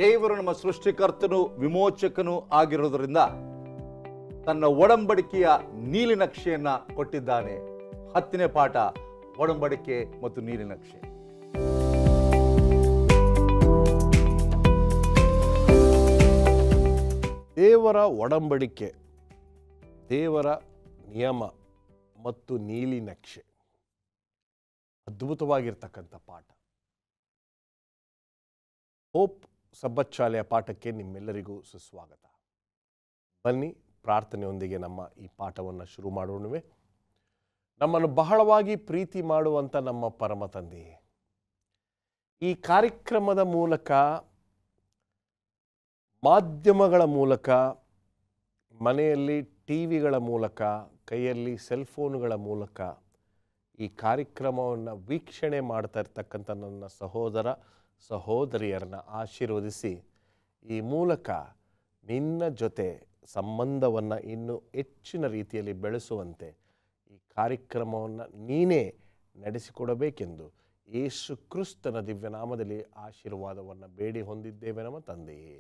ದೇವರು ನಮ್ಮ ಸೃಷ್ಟಿಕರ್ತನು ವಿಮೋಚಕನು ಆಗಿರೋದ್ರಿಂದ ತನ್ನ ಒಡಂಬಡಿಕೆಯ ನೀಲಿನಕ್ಷೆಯನ್ನ ಕೊಟ್ಟಿದ್ದಾನೆ. 10ನೇ ಪಾಠ, ಒಡಂಬಡಿಕೆ ಮತ್ತು ನೀಲಿನಕ್ಷೆ. ದೇವರ ಒಡಂಬಡಿಕೆ, ದೇವರ ನಿಯಮ ಮತ್ತು ನೀಲಿನಕ್ಷೆ ಅದ್ಭುತವಾಗಿರ್ತಕ್ಕಂಥ ಪಾಠ. ಹೋಪ್ ಸಬ್ಬತ್ ಶಾಲೆಯ ಪಾಠಕ್ಕೆ ನಿಮ್ಮೆಲ್ಲರಿಗೂ ಸುಸ್ವಾಗತ. ಬನ್ನಿ ಪ್ರಾರ್ಥನೆಯೊಂದಿಗೆ ನಮ್ಮ ಈ ಪಾಠವನ್ನು ಶುರು ಮಾಡೋಣವೇ. ನಮ್ಮನ್ನು ಬಹಳವಾಗಿ ಪ್ರೀತಿ ಮಾಡುವಂಥ ನಮ್ಮ ಪರಮ ತಂದೆಯೇ, ಈ ಕಾರ್ಯಕ್ರಮದ ಮೂಲಕ, ಮಾಧ್ಯಮಗಳ ಮೂಲಕ, ಮನೆಯಲ್ಲಿ ಟಿವಿಗಳ ಮೂಲಕ, ಕೈಯಲ್ಲಿ ಸೆಲ್ಫೋನ್ಗಳ ಮೂಲಕ ಈ ಕಾರ್ಯಕ್ರಮವನ್ನು ವೀಕ್ಷಣೆ ಮಾಡ್ತಾ ಇರ್ತಕ್ಕಂಥ ನನ್ನ ಸಹೋದರ ಸಹೋದರಿಯರನ್ನು ಆಶೀರ್ವದಿಸಿ ಈ ಮೂಲಕ ನಿನ್ನ ಜೊತೆ ಸಂಬಂಧವನ್ನು ಇನ್ನೂ ಹೆಚ್ಚಿನ ರೀತಿಯಲ್ಲಿ ಬೆಳೆಸುವಂತೆ ಈ ಕಾರ್ಯಕ್ರಮವನ್ನು ನೀನೇ ನಡೆಸಿಕೊಡಬೇಕೆಂದು ಯೇಸು ಕ್ರಿಸ್ತನ ದಿವ್ಯನಾಮದಲ್ಲಿ ಆಶೀರ್ವಾದವನ್ನು ಬೇಡಿ ಹೊಂದಿದ್ದೇವೆ ನಮ್ಮ ತಂದೆಯೇ,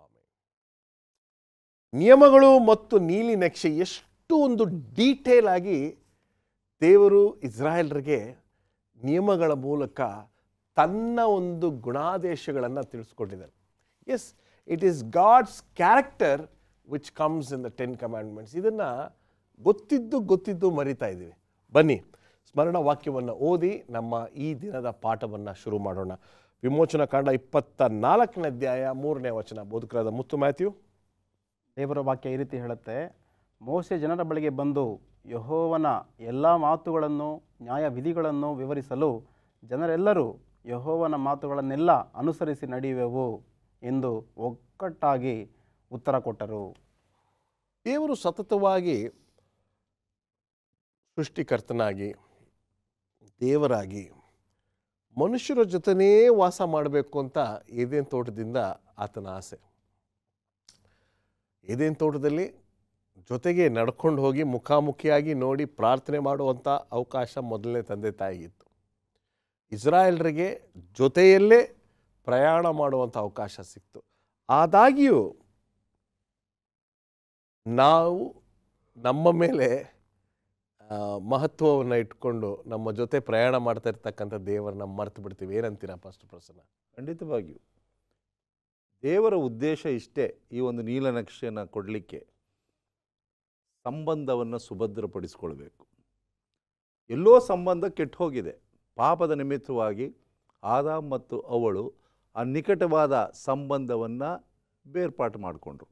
ಆಮೆನ್. ನಿಯಮಗಳು ಮತ್ತು ನೀಲಿನಕ್ಷೆ ಎಷ್ಟು ಒಂದು ಡೀಟೇಲ್ ಆಗಿ ದೇವರು ಇಸ್ರಾಯೇಲರಿಗೆ ನಿಯಮಗಳ ಮೂಲಕ ತನ್ನ ಒಂದು ಗುಣಾದೇಶಗಳನ್ನು ತಿಳಿಸ್ಕೊಟ್ಟಿದ್ದಾರೆ. Yes, it is God's character which comes in the 10 commandments. ಇದನ್ನು ಗೊತ್ತಿದ್ದು ಮರಿತಾ ಇದ್ದೀವಿ. ಬನ್ನಿ ಸ್ಮರಣ ವಾಕ್ಯವನ್ನು ಓದಿ ನಮ್ಮ ಈ ದಿನದ ಪಾಠವನ್ನು ಶುರು ಮಾಡೋಣ. ವಿಮೋಚನಾ ಕಾಂಡ 24ನೇ ಅಧ್ಯಾಯ 3ನೇ ವಚನ. ಬೋಧಕರಾದ ಮುತ್ತು ಮ್ಯಾಥ್ಯೂ. ದೇವರ ವಾಕ್ಯ ಈ ರೀತಿ ಹೇಳುತ್ತೆ, ಮೋಶೆ ಜನರ ಬಳಿಗೆ ಬಂದು ಯೆಹೋವನ ಎಲ್ಲ ಮಾತುಗಳನ್ನು ನ್ಯಾಯ ವಿಧಿಗಳನ್ನು ವಿವರಿಸಲು ಜನರೆಲ್ಲರೂ ಯೆಹೋವನ ಮಾತುಗಳನ್ನೆಲ್ಲ ಅನುಸರಿಸಿ ನಡೆಯುವೆವು ಎಂದು ಒಗ್ಗಟ್ಟಾಗಿ ಉತ್ತರ ಕೊಟ್ಟರು. ದೇವರು ಸತತವಾಗಿ ಸೃಷ್ಟಿಕರ್ತನಾಗಿ ದೇವರಾಗಿ ಮನುಷ್ಯರ ಜೊತೆನೇ ವಾಸ ಮಾಡಬೇಕು ಅಂತ ಏದೇನ್ ತೋಟದಿಂದ ಆತನ ಆಸೆ. ಏದೇನ್ ತೋಟದಲ್ಲಿ ಜೊತೆಗೆ ನಡ್ಕೊಂಡು ಹೋಗಿ ಮುಖಾಮುಖಿಯಾಗಿ ನೋಡಿ ಪ್ರಾರ್ಥನೆ ಮಾಡುವಂಥ ಅವಕಾಶ ಮೊದಲನೇ ತಂದೆ ತಾಯಿಗಿತ್ತು. ಇಸ್ರಾಯೇಲರಿಗೆ ಜೊತೆಯಲ್ಲೇ ಪ್ರಯಾಣ ಮಾಡುವಂಥ ಅವಕಾಶ ಸಿಕ್ತು. ಆದಾಗ್ಯೂ ನಾವು ನಮ್ಮ ಮೇಲೆ ಮಹತ್ವವನ್ನು ಇಟ್ಕೊಂಡು ನಮ್ಮ ಜೊತೆ ಪ್ರಯಾಣ ಮಾಡ್ತಾ ಇರ್ತಕ್ಕಂಥ ದೇವರನ್ನ ಮರೆತು ಬಿಡ್ತೀವಿ. ಏನಂತೀರಾ ಫಸ್ಟ್ ಪ್ರಸನ್ನ? ಖಂಡಿತವಾಗಿಯೂ ದೇವರ ಉದ್ದೇಶ ಇಷ್ಟೇ, ಈ ಒಂದು ನೀಲನಕ್ಷೆಯನ್ನು ಕೊಡಲಿಕ್ಕೆ ಸಂಬಂಧವನ್ನು ಸುಭದ್ರಪಡಿಸ್ಕೊಳ್ಬೇಕು. ಎಲ್ಲೋ ಸಂಬಂಧ ಕೆಟ್ಟು ಹೋಗಿದೆ. ಪಾಪದ ನಿಮಿತ್ತವಾಗಿ ಆದಾಮ್ ಮತ್ತು ಅವಳು ಆ ನಿಕಟವಾದ ಸಂಬಂಧವನ್ನು ಬೇರ್ಪಾಟು ಮಾಡಿಕೊಂಡ್ರು.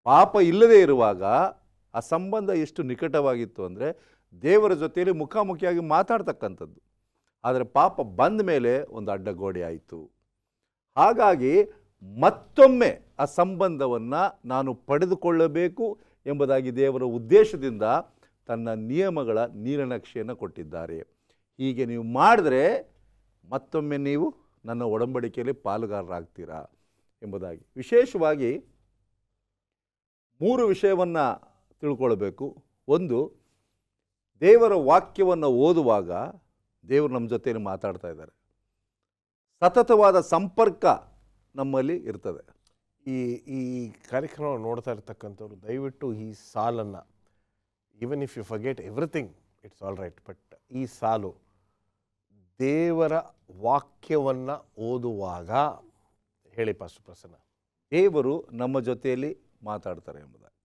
ಪಾಪ ಇಲ್ಲದೇ ಇರುವಾಗ ಆ ಸಂಬಂಧ ಎಷ್ಟು ನಿಕಟವಾಗಿತ್ತು ಅಂದರೆ ದೇವರ ಜೊತೆಯಲ್ಲಿ ಮುಖಾಮುಖಿಯಾಗಿ ಮಾತಾಡ್ತಕ್ಕಂಥದ್ದು. ಆದರೆ ಪಾಪ ಬಂದ ಮೇಲೆ ಒಂದು ಅಡ್ಡಗೋಡೆ ಆಯಿತು. ಹಾಗಾಗಿ ಮತ್ತೊಮ್ಮೆ ಆ ಸಂಬಂಧವನ್ನು ನಾನು ಪಡೆದುಕೊಳ್ಳಬೇಕು ಎಂಬುದಾಗಿ ದೇವರ ಉದ್ದೇಶದಿಂದ ತನ್ನ ನಿಯಮಗಳ ನೀಲನಕ್ಷೆಯನ್ನು ಕೊಟ್ಟಿದ್ದಾರೆ. ಹೀಗೆ ನೀವು ಮಾಡಿದ್ರೆ ಮತ್ತೊಮ್ಮೆ ನೀವು ನನ್ನ ಒಡಂಬಡಿಕೆಯಲ್ಲಿ ಪಾಲುಗಾರರಾಗ್ತೀರಾ ಎಂಬುದಾಗಿ. ವಿಶೇಷವಾಗಿ 3 ವಿಷಯವನ್ನು ತಿಳ್ಕೊಳ್ಬೇಕು. ಒಂದು, ದೇವರ ವಾಕ್ಯವನ್ನು ಓದುವಾಗ ದೇವರು ನಮ್ಮ ಜೊತೆಯಲ್ಲಿ ಮಾತಾಡ್ತಾ ಇದ್ದಾರೆ. ಸತತವಾದ ಸಂಪರ್ಕ ನಮ್ಮಲ್ಲಿ ಇರ್ತದೆ. ಈ ಕಾರ್ಯಕ್ರಮ ನೋಡ್ತಾ ಇರ್ತಕ್ಕಂಥವ್ರು ದಯವಿಟ್ಟು ಈ ಸಾಲನ್ನು, even if you forget everything it's all right, but ಈ ಸಾಲು ದೇವರ ವಾಕ್ಯವನ್ನು ಓದುವಾಗ ಹೇಳಿ ಪಾಸ್ಟರ್ ಪ್ರಸನ್ನ. ದೇವರು ನಮ್ಮ ಜೊತೆಯಲ್ಲಿ ಮಾತಾಡ್ತಾರೆ ಎಂಬುದಾಗಿ.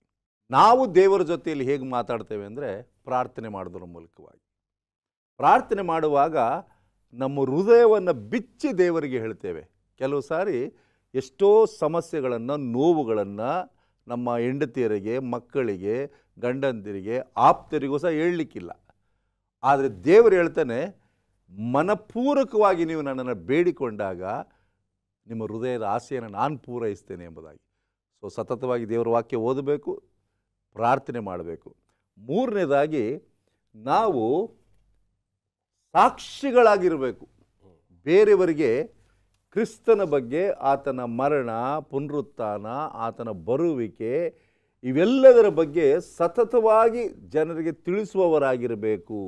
ನಾವು ದೇವರ ಜೊತೆಯಲ್ಲಿ ಹೇಗೆ ಮಾತಾಡ್ತೇವೆ ಅಂದರೆ ಪ್ರಾರ್ಥನೆ ಮಾಡೋದ್ರ ಮೂಲಕವಾಗಿ. ಪ್ರಾರ್ಥನೆ ಮಾಡುವಾಗ ನಮ್ಮ ಹೃದಯವನ್ನು ಬಿಚ್ಚಿ ದೇವರಿಗೆ ಹೇಳ್ತೇವೆ. ಕೆಲವು ಸಾರಿ ಎಷ್ಟೋ ಸಮಸ್ಯೆಗಳನ್ನು, ನೋವುಗಳನ್ನು ನಮ್ಮ ಹೆಂಡತಿಯರಿಗೆ, ಮಕ್ಕಳಿಗೆ, ಗಂಡಂದಿರಿಗೆ, ಆಪ್ತರಿಗೂ ಸಹ ಹೇಳಲಿಕ್ಕಿಲ್ಲ. ಆದರೆ ದೇವರು ಹೇಳ್ತಾನೆ, ಮನಪೂರ್ವಕವಾಗಿ ನೀವು ನನ್ನನ್ನು ಬೇಡಿಕೊಂಡಾಗ ನಿಮ್ಮ ಹೃದಯದ ಆಸೆಯನ್ನು ನಾನು ಪೂರೈಸ್ತೇನೆ ಎಂಬುದಾಗಿ. ಸೊ ಸತತವಾಗಿ ದೇವರ ವಾಕ್ಯ ಓದಬೇಕು, ಪ್ರಾರ್ಥನೆ ಮಾಡಬೇಕು. 3ನೇದಾಗಿ ನಾವು ಸಾಕ್ಷಿಗಳಾಗಿರಬೇಕು. ಬೇರೆಯವರಿಗೆ ಕ್ರಿಸ್ತನ ಬಗ್ಗೆ, ಆತನ ಮರಣ, ಪುನರುತ್ಥಾನ, ಆತನ ಬರುವಿಕೆ, ಇವೆಲ್ಲದರ ಬಗ್ಗೆ ಸತತವಾಗಿ ಜನರಿಗೆ ತಿಳಿಸುವವರಾಗಿರಬೇಕು.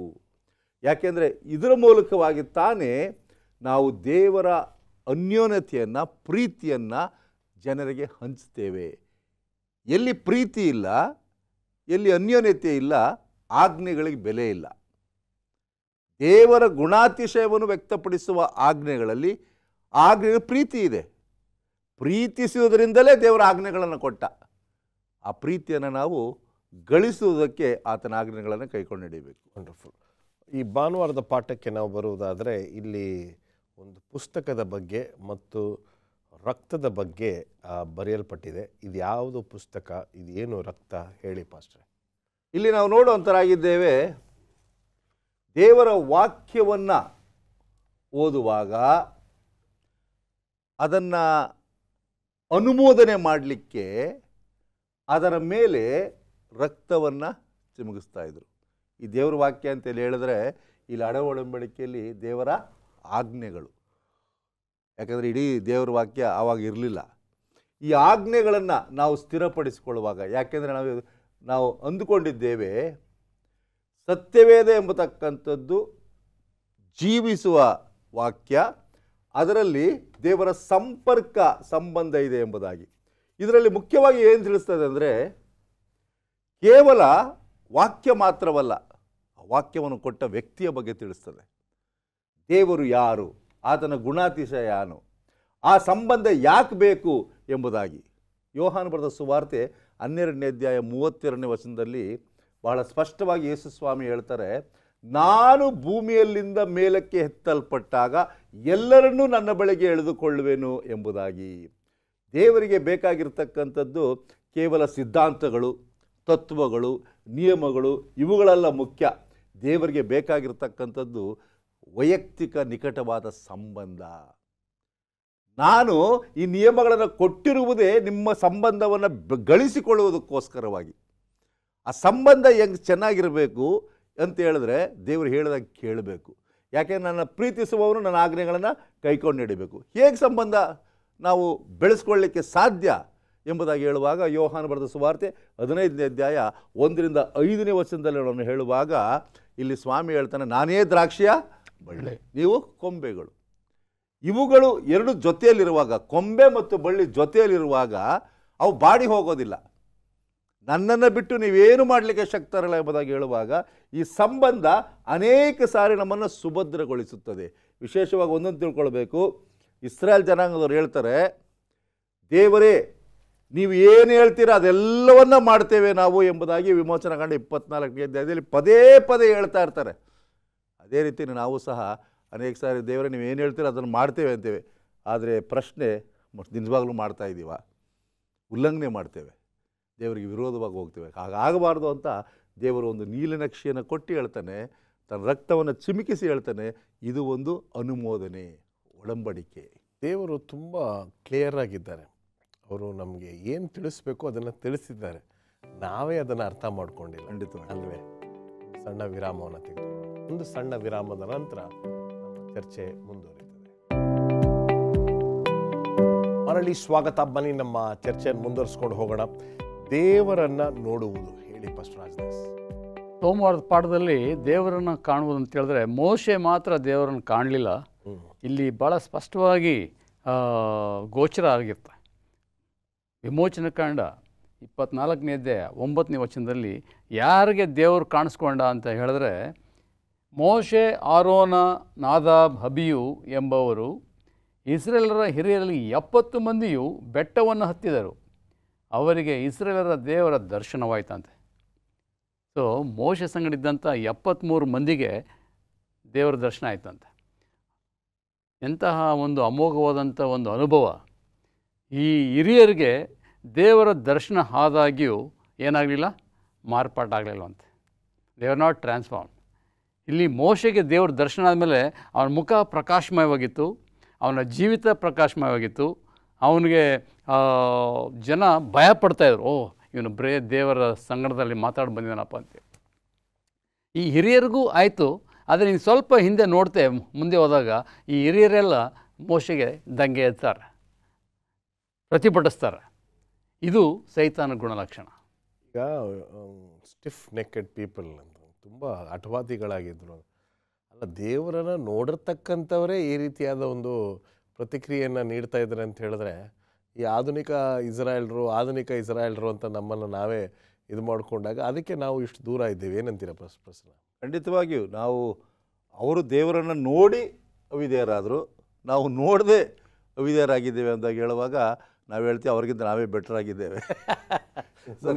ಯಾಕೆಂದರೆ ಇದರ ಮೂಲಕವಾಗಿ ತಾನೇ ನಾವು ದೇವರ ಅನ್ಯೋನ್ಯತೆಯನ್ನು, ಪ್ರೀತಿಯನ್ನು ಜನರಿಗೆ ಹಂಚ್ತೇವೆ. ಎಲ್ಲಿ ಪ್ರೀತಿ ಇಲ್ಲ, ಎಲ್ಲಿ ಅನ್ಯೋನ್ಯತೆ ಇಲ್ಲ, ಆಜ್ಞೆಗಳಿಗೆ ಬೆಲೆ ಇಲ್ಲ. ದೇವರ ಗುಣಾತಿಶಯವನ್ನು ವ್ಯಕ್ತಪಡಿಸುವ ಆಜ್ಞೆಗಳಲ್ಲಿ ಆಜ್ಞೆಗೆ ಪ್ರೀತಿ ಇದೆ. ಪ್ರೀತಿಸುವುದರಿಂದಲೇ ದೇವರ ಆಜ್ಞೆಗಳನ್ನು ಕೊಟ್ಟ. ಆ ಪ್ರೀತಿಯನ್ನು ನಾವು ಗಳಿಸುವುದಕ್ಕೆ ಆತನ ಆಜ್ಞೆಗಳನ್ನು ಕೈಕೊಂಡು ನಡೀಬೇಕು. ವಂಡರ್ಫುಲ್. ಈ ಭಾನುವಾರದ ಪಾಠಕ್ಕೆ ನಾವು ಬರುವುದಾದರೆ ಇಲ್ಲಿ ಒಂದು ಪುಸ್ತಕದ ಬಗ್ಗೆ ಮತ್ತು ರಕ್ತದ ಬಗ್ಗೆ ಬರೆಯಲ್ಪಟ್ಟಿದೆ. ಇದು ಯಾವುದು ಪುಸ್ತಕ, ಇದು ಏನು ರಕ್ತ, ಹೇಳಿ ಪಾಸ್ಟ್ರೆ. ಇಲ್ಲಿ ನಾವು ನೋಡುವಂತರಾಗಿದ್ದೇವೆ, ದೇವರ ವಾಕ್ಯವನ್ನು ಓದುವಾಗ ಅದನ್ನು ಅನುಮೋದನೆ ಮಾಡಲಿಕ್ಕೆ ಅದರ ಮೇಲೆ ರಕ್ತವನ್ನು ಚಿಮುಕಿಸ್ತಾ ಇದ್ರು. ಈ ದೇವರ ವಾಕ್ಯ ಅಂತೇಳಿ ಹೇಳಿದ್ರೆ ಇಲ್ಲಿ ಒಡಂಬಡಿಕೆಯಲ್ಲಿ ದೇವರ ಆಜ್ಞೆಗಳು. ಯಾಕಂದರೆ ಇಡೀ ದೇವರ ವಾಕ್ಯ ಆವಾಗ ಇರಲಿಲ್ಲ. ಈ ಆಜ್ಞೆಗಳನ್ನು ನಾವು ಸ್ಥಿರಪಡಿಸಿಕೊಳ್ಳುವಾಗ, ಯಾಕೆಂದರೆ ನಾವು ಅಂದುಕೊಂಡಿದ್ದೇವೆ ಸತ್ಯವೇದ ಎಂಬತಕ್ಕಂಥದ್ದು ಜೀವಿಸುವ ವಾಕ್ಯ, ಅದರಲ್ಲಿ ದೇವರ ಸಂಬಂಧ ಇದೆ ಎಂಬುದಾಗಿ. ಇದರಲ್ಲಿ ಮುಖ್ಯವಾಗಿ ಏನು ತಿಳಿಸ್ತದೆ ಅಂದರೆ, ಕೇವಲ ವಾಕ್ಯ ಮಾತ್ರವಲ್ಲ, ವಾಕ್ಯವನ್ನು ಕೊಟ್ಟ ವ್ಯಕ್ತಿಯ ಬಗ್ಗೆ ತಿಳಿಸ್ತದೆ. ದೇವರು ಯಾರು, ಆತನ ಗುಣಾತಿಶಯ ಏನು, ಆ ಸಂಬಂಧ ಯಾಕೆ ಬೇಕು ಎಂಬುದಾಗಿ. ಯೋಹಾನ ಬರೆದ ಸುವಾರ್ತೆ 12ನೇ ಅಧ್ಯಾಯ 32ನೇ ವಚನದಲ್ಲಿ ಬಹಳ ಸ್ಪಷ್ಟವಾಗಿ ಯೇಸು ಸ್ವಾಮಿ ಹೇಳ್ತಾರೆ, ನಾನು ಭೂಮಿಯಲ್ಲಿಂದ ಮೇಲಕ್ಕೆ ಎತ್ತಲ್ಪಟ್ಟಾಗ ಎಲ್ಲರನ್ನೂ ನನ್ನ ಬಳಿಗೆ ಎಳೆದುಕೊಳ್ಳುವೆನು ಎಂಬುದಾಗಿ. ದೇವರಿಗೆ ಬೇಕಾಗಿರ್ತಕ್ಕಂಥದ್ದು ಕೇವಲ ಸಿದ್ಧಾಂತಗಳು, ತತ್ವಗಳು, ನಿಯಮಗಳು ಇವುಗಳೆಲ್ಲ ಮುಖ್ಯ. ದೇವರಿಗೆ ಬೇಕಾಗಿರ್ತಕ್ಕಂಥದ್ದು ವೈಯಕ್ತಿಕ ನಿಕಟವಾದ ಸಂಬಂಧ. ನಾನು ಈ ನಿಯಮಗಳನ್ನು ಕೊಟ್ಟಿರುವುದೇ ನಿಮ್ಮ ಸಂಬಂಧವನ್ನು ಗಳಿಸಿಕೊಳ್ಳುವುದಕ್ಕೋಸ್ಕರವಾಗಿ. ಆ ಸಂಬಂಧ ಹೆಂಗೆ ಚೆನ್ನಾಗಿರಬೇಕು ಅಂತ ಹೇಳಿದ್ರೆ ದೇವರು ಹೇಳಿದಾಗ ಕೇಳಬೇಕು. ಯಾಕೆಂದ್ರೆ ನನ್ನ ಪ್ರೀತಿಸುವವನು ನನ್ನ ಆಜ್ಞೆಗಳನ್ನು ಕೈಕೊಂಡು ನಡಿಬೇಕು. ಹೇಗೆ ಸಂಬಂಧ ನಾವು ಬೆಳೆಸ್ಕೊಳ್ಳಿಕ್ಕೆ ಸಾಧ್ಯ ಎಂಬುದಾಗಿ ಹೇಳುವಾಗ ಯೋಹಾನ ಬರೆದ ಸುವಾರ್ತೆ 15ನೇ ಅಧ್ಯಾಯ 1ರಿಂದ 5ನೇ ವಚನದಲ್ಲಿ ಅವನು ಹೇಳುವಾಗ ಇಲ್ಲಿ ಸ್ವಾಮಿ ಹೇಳ್ತಾನೆ, ನಾನೇ ದ್ರಾಕ್ಷಿಯ ಬಳ್ಳಿ, ನೀವು ಕೊಂಬೆಗಳು. ಇವುಗಳು ಎರಡು ಜೊತೆಯಲ್ಲಿರುವಾಗ, ಕೊಂಬೆ ಮತ್ತು ಬಳ್ಳಿ ಜೊತೆಯಲ್ಲಿರುವಾಗ ಅವು ಬಾಡಿ ಹೋಗೋದಿಲ್ಲ. ನನ್ನನ್ನು ಬಿಟ್ಟು ನೀವೇನು ಮಾಡಲಿಕ್ಕೆ ಶಕ್ತರಲ್ಲ ಎಂಬುದಾಗಿ ಹೇಳುವಾಗ ಈ ಸಂಬಂಧ ಅನೇಕ ಸಾರಿ ನಮ್ಮನ್ನು ಸುಭದ್ರಗೊಳಿಸುತ್ತದೆ. ವಿಶೇಷವಾಗಿ ಒಂದೊಂದು ತಿಳ್ಕೊಳ್ಬೇಕು, ಇಸ್ರಾಯೇಲ್ ಜನಾಂಗದವ್ರು ಹೇಳ್ತಾರೆ, ದೇವರೇ ನೀವು ಏನು ಹೇಳ್ತೀರಾ ಅದೆಲ್ಲವನ್ನ ಮಾಡ್ತೇವೆ ನಾವು ಎಂಬುದಾಗಿ ವಿಮೋಚನಕಾಂಡ 24ನೇ ಅಧ್ಯಾಯದಲ್ಲಿ ಪದೇ ಪದೇ ಹೇಳ್ತಾ ಇರ್ತಾರೆ. ಅದೇ ರೀತಿ ನಾವು ಸಹ ಅನೇಕ ಸಾರಿ ದೇವರೇ ನೀವು ಏನು ಹೇಳ್ತೀರೋ ಅದನ್ನು ಮಾಡ್ತೇವೆ ಅಂತೇವೆ. ಆದರೆ ಪ್ರಶ್ನೆ, ನಿಜವಾಗ್ಲೂ ಮಾಡ್ತಾ ಇದ್ದೀವ? ಉಲ್ಲಂಘನೆ ಮಾಡ್ತೇವೆ, ದೇವರಿಗೆ ವಿರೋಧವಾಗಿ ಹೋಗ್ತೇವೆ. ಹಾಗಾಗಬಾರ್ದು ಅಂತ ದೇವರು ಒಂದು ನೀಲನಕ್ಷೆಯನ್ನು ಕೊಟ್ಟು ಹೇಳ್ತಾನೆ, ತನ್ನ ರಕ್ತವನ್ನು ಚಿಮುಕಿಸಿ ಹೇಳ್ತಾನೆ, ಇದು ಒಂದು ಅನುಮೋದನೆ, ಒಡಂಬಡಿಕೆ. ದೇವರು ತುಂಬ ಕ್ಲಿಯರ್ ಆಗಿದ್ದಾರೆ. ಅವರು ನಮಗೆ ಏನು ತಿಳಿಸ್ಬೇಕು ಅದನ್ನು ತಿಳಿಸಿದ್ದಾರೆ, ನಾವೇ ಅದನ್ನು ಅರ್ಥ ಮಾಡ್ಕೊಂಡಿಲ್ಲ. ಖಂಡಿತವಾಗಿ ಅಲ್ವೇ? ಸಣ್ಣ ವಿರಾಮವನ್ನು ತೆಗೆದುಕೊಳ್ಳೋಣ. ಒಂದು ಸಣ್ಣ ವಿರಾಮದ ನಂತರ ನಮ್ಮ ಚರ್ಚೆ ಮುಂದುವರಿಯುತ್ತದೆ. ಮರಳಿ ಸ್ವಾಗತ. ಬನ್ನಿ ನಮ್ಮ ಚರ್ಚೆಯನ್ನು ಮುಂದುವರಿಸ್ಕೊಂಡು ಹೋಗೋಣ. ದೇವರನ್ನು ನೋಡುವುದು, ಹೇಳಿ ಪಾಸ್ಟರ್ ರಾಜದಾಸ್. ಸೋಮವಾರದ ಪಾಠದಲ್ಲಿ ದೇವರನ್ನು ಕಾಣುವುದು ಅಂತ ಹೇಳಿದ್ರೆ ಮೋಶೆ ಮಾತ್ರ ದೇವರನ್ನು ಕಾಣಲಿಲ್ಲ. ಇಲ್ಲಿ ಭಾಳ ಸ್ಪಷ್ಟವಾಗಿ ಗೋಚರ ಆಗಿರ್ತಾರೆ. ವಿಮೋಚನಕಾಂಡ 24ನೇ ಅಧ್ಯಾಯ 9ನೇ ವಚನದಲ್ಲಿ ಯಾರಿಗೆ ದೇವರು ಕಾಣಿಸ್ಕೊಂಡ ಅಂತ ಹೇಳಿದ್ರೆ, ಮೋಶೆ, ಆರೋನ, ನಾದಾಬ್, ಅಬಿಯು ಎಂಬವರು ಇಸ್ರೇಲರ ಹಿರಿಯರಲ್ಲಿ 70 ಮಂದಿಯು ಬೆಟ್ಟವನ್ನು ಹತ್ತಿದರು. ಅವರಿಗೆ ಇಸ್ರೇಲರ ದೇವರ ದರ್ಶನವಾಯ್ತಂತೆ. ಸೊ ಮೋಶೆ ಸಂಗಡಿದ್ದಂಥ 73 ಮಂದಿಗೆ ದೇವರ ದರ್ಶನ ಆಯ್ತಂತೆ. ಎಂತಹ ಒಂದು ಅಮೋಘವಾದಂಥ ಒಂದು ಅನುಭವ. ಈ ಹಿರಿಯರಿಗೆ ದೇವರ ದರ್ಶನ ಆದಾಗ್ಯೂ ಏನಾಗಲಿಲ್ಲ, ಮಾರ್ಪಾಟಾಗಲಿಲ್ಲವಂತೆ. They are not transform. ಇಲ್ಲಿ ಮೋಶೆಗೆ ದೇವರ ದರ್ಶನ ಆದಮೇಲೆ ಅವನ ಮುಖ ಪ್ರಕಾಶಮಯವಾಗಿತ್ತು, ಅವನ ಜೀವಿತ ಪ್ರಕಾಶಮಯವಾಗಿತ್ತು. ಅವನಿಗೆ ಜನ ಭಯಪಡ್ತಾಯಿದ್ರು, ಓ ಇವನು ಬರೇ ದೇವರ ಸಂಗಡದಲ್ಲಿ ಮಾತಾಡಿ ಬಂದಿದ್ದಾನಪ್ಪ ಅಂತೇಳಿ. ಈ ಹಿರಿಯರಿಗೂ ಆಯಿತು. ಆದರೆ ನೀನು ಸ್ವಲ್ಪ ಹಿಂದೆ ನೋಡ್ತೆ ಮುಂದೆ ಹೋದಾಗ ಈ ಹಿರಿಯರೆಲ್ಲ ಮೋಶೆಗೆ ದಂಗೆ ಎತ್ತಾರೆ, ಪ್ರತಿಭಟಿಸ್ತಾರೆ. ಇದು ಸೈತಾನ ಗುಣಲಕ್ಷಣ. ಈಗ ಸ್ಟಿಫ್ ನೆಕೆಡ್ ಪೀಪಲ್ ಅಂತ ತುಂಬ ಹಠವಾದಿಗಳಾಗಿದ್ದರು. ಅಲ್ಲ, ದೇವರನ್ನು ನೋಡಿರ್ತಕ್ಕಂಥವರೇ ಈ ರೀತಿಯಾದ ಒಂದು ಪ್ರತಿಕ್ರಿಯೆಯನ್ನು ನೀಡ್ತಾ ಇದ್ದಾರೆ ಅಂತ ಹೇಳಿದ್ರೆ, ಈ ಆಧುನಿಕ ಇಸ್ರಾಯೇಲ್ರು ಅಂತ ನಮ್ಮನ್ನು ನಾವೇ ಇದು ಮಾಡಿಕೊಂಡಾಗ ಅದಕ್ಕೆ ನಾವು ಇಷ್ಟು ದೂರ ಇದ್ದೇವೆ. ಏನಂತೀರ ಪ್ರಶ್ನೆ? ಖಂಡಿತವಾಗಿಯೂ ನಾವು ಅವರು ದೇವರನ್ನು ನೋಡಿ ಅವಿಧೇಯರಾದರು, ನಾವು ನೋಡದೆ ಅವಿಧೇಯರಾಗಿದ್ದೇವೆ ಅಂತ ಹೇಳುವಾಗ ನಾವು ಹೇಳ್ತೀವಿ ಅವ್ರಿಗಿಂತ ನಾವೇ ಬೆಟರ್ ಆಗಿದ್ದೇವೆ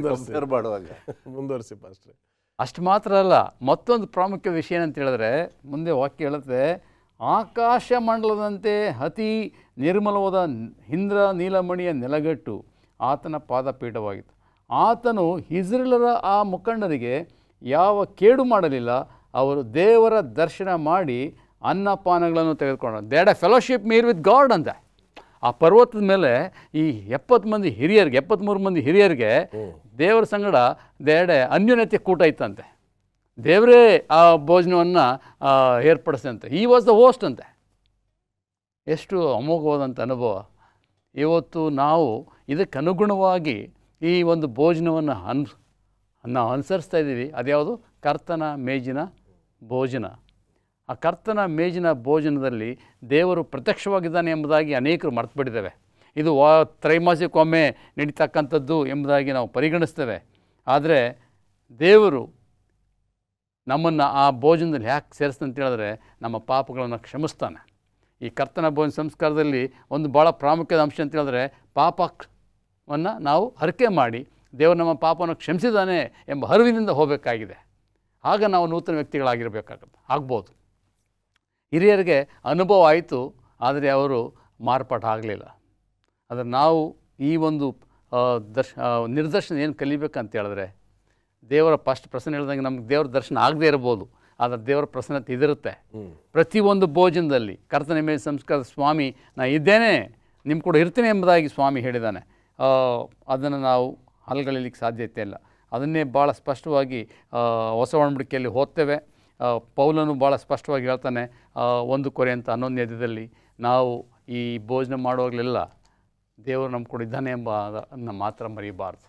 ಕಂಪೇರ್ ಮಾಡುವಾಗ. ಮುಂದುವರಿಸಿ ಪಾಸ್ಟ್ರೆ. ಅಷ್ಟು ಮಾತ್ರ ಅಲ್ಲ, ಮತ್ತೊಂದು ಪ್ರಾಮುಖ್ಯ ವಿಷಯ ಏನಂತ ಹೇಳಿದ್ರೆ, ಮುಂದೆ ವಾಕ್ಯ ಹೇಳುತ್ತೆ, ಆಕಾಶ ಮಂಡಲದಂತೆ ಅತಿ ನಿರ್ಮಲವಾದ ಇಂದ್ರ ನೀಲಮಣಿಯ ನೆಲಗಟ್ಟು ಆತನ ಪಾದಪೀಠವಾಗಿತ್ತು. ಆತನು ಇಸ್ರೇಲರ ಆ ಮುಖಂಡರಿಗೆ ಯಾವ ಕೇಡು ಮಾಡಲಿಲ್ಲ. ಅವರು ದೇವರ ದರ್ಶನ ಮಾಡಿ ಅನ್ನಪಾನಗಳನ್ನು ತೆಗೆದುಕೊಂಡರು. They had A fellowship Mir with god ಅಂತ. ಆ ಪರ್ವತದ ಮೇಲೆ ಈ 73 ಮಂದಿ ಹಿರಿಯರಿಗೆ ದೇವರ ಸಂಗಡ ಅನ್ಯೋನ್ಯತೆ ಕೂಟ ಇತ್ತಂತೆ. ದೇವರೇ ಆ ಭೋಜನವನ್ನು ಏರ್ಪಡಿಸ್ತಂತೆ. ಈ ವಾಸ್ ದ ಹೋಸ್ಟ್ ಅಂತೆ. ಎಷ್ಟು ಅಮೋಘವಾದಂಥ ಅನುಭವ. ಇವತ್ತು ನಾವು ಇದಕ್ಕೆ ಅನುಗುಣವಾಗಿ ಈ ಒಂದು ಭೋಜನವನ್ನು ನಾವು ಅನುಸರಿಸ್ತಾ ಇದ್ದೀವಿ. ಅದ್ಯಾವುದು? ಕರ್ತನ ಮೇಜಿನ ಭೋಜನ. ಆ ಕರ್ತನ ಮೇಜಿನ ಭೋಜನದಲ್ಲಿ ದೇವರು ಪ್ರತ್ಯಕ್ಷವಾಗಿದ್ದಾನೆ ಎಂಬುದಾಗಿ ಅನೇಕರು ಮರೆತುಬಿಟ್ಟಿದ್ದೇವೆ. ಇದು ತ್ರೈಮಾಸಿಕಕ್ಕೊಮ್ಮೆ ನಡೀತಕ್ಕಂಥದ್ದು ಎಂಬುದಾಗಿ ನಾವು ಪರಿಗಣಿಸ್ತೇವೆ. ಆದರೆ ದೇವರು ನಮ್ಮನ್ನು ಆ ಭೋಜನದಲ್ಲಿ ಯಾಕೆ ಸೇರಿಸ್ತಂತ ಹೇಳಿದ್ರೆ, ನಮ್ಮ ಪಾಪಗಳನ್ನು ಕ್ಷಮಿಸ್ತಾನೆ. ಈ ಕರ್ತನ ಭೋಜನ ಸಂಸ್ಕಾರದಲ್ಲಿ ಒಂದು ಭಾಳ ಪ್ರಾಮುಖ್ಯದ ಅಂಶ ಅಂತ ಹೇಳಿದ್ರೆ, ಪಾಪವನ್ನು ನಾವು ಹರಕೆ ಮಾಡಿ ದೇವರು ನಮ್ಮ ಪಾಪವನ್ನು ಕ್ಷಮಿಸಿದ್ದಾನೆ ಎಂಬ ಅರಿವಿನಿಂದ ಹೋಗಬೇಕಾಗಿದೆ. ಆಗ ನಾವು ನೂತನ ಆಗ್ಬೋದು. ಹಿರಿಯರಿಗೆ ಅನುಭವ ಆಯಿತು, ಆದರೆ ಅವರು ಮಾರ್ಪಾಟ ಆಗಲಿಲ್ಲ. ಆದರೆ ನಾವು ಈ ಒಂದು ನಿರ್ದರ್ಶನ ಏನು ಕಲಿಬೇಕಂತ ಹೇಳಿದ್ರೆ, ದೇವರ ಪ್ರಸನ್ನ ಹೇಳಿದಂಗೆ ನಮ್ಗೆ ದೇವರ ದರ್ಶನ ಆಗದೇ ಇರ್ಬೋದು, ಆದರೆ ದೇವರ ಪ್ರಸನ್ನತೆ ಇದಿರುತ್ತೆ. ಪ್ರತಿಯೊಂದು ಭೋಜನದಲ್ಲಿ ಕರ್ತನ ಮೇಲೆ ಸಂಸ್ಕಾರದ ಸ್ವಾಮಿ ನಾ ಇದ್ದೇನೆ, ನಿಮ್ಮ ಕೂಡ ಇರ್ತೀನಿ ಎಂಬುದಾಗಿ ಸ್ವಾಮಿ ಹೇಳಿದ್ದಾನೆ. ಅದನ್ನು ನಾವು ಅಲ್ಗಳಿಲಿಕ್ಕೆ ಸಾಧ್ಯತೆ ಇಲ್ಲ. ಅದನ್ನೇ ಭಾಳ ಸ್ಪಷ್ಟವಾಗಿ ಹೊಸ ಒಡಂಬಡಿಕೆಯಲ್ಲಿ ಓದ್ತೇವೆ. ಪೌಲನು ಭಾಳ ಸ್ಪಷ್ಟವಾಗಿ ಹೇಳ್ತಾನೆ, 1 ಕೊರಿಂಥ 11ನೇದಲ್ಲಿ ನಾವು ಈ ಭೋಜನ ಮಾಡುವಾಗಲೆಲ್ಲ ದೇವರು ನಮ್ಮ ಕೂಡ ಇದ್ದಾನೆ ಎಂಬ ಮಾತ್ರ ಮರಿಬಾರ್ದು.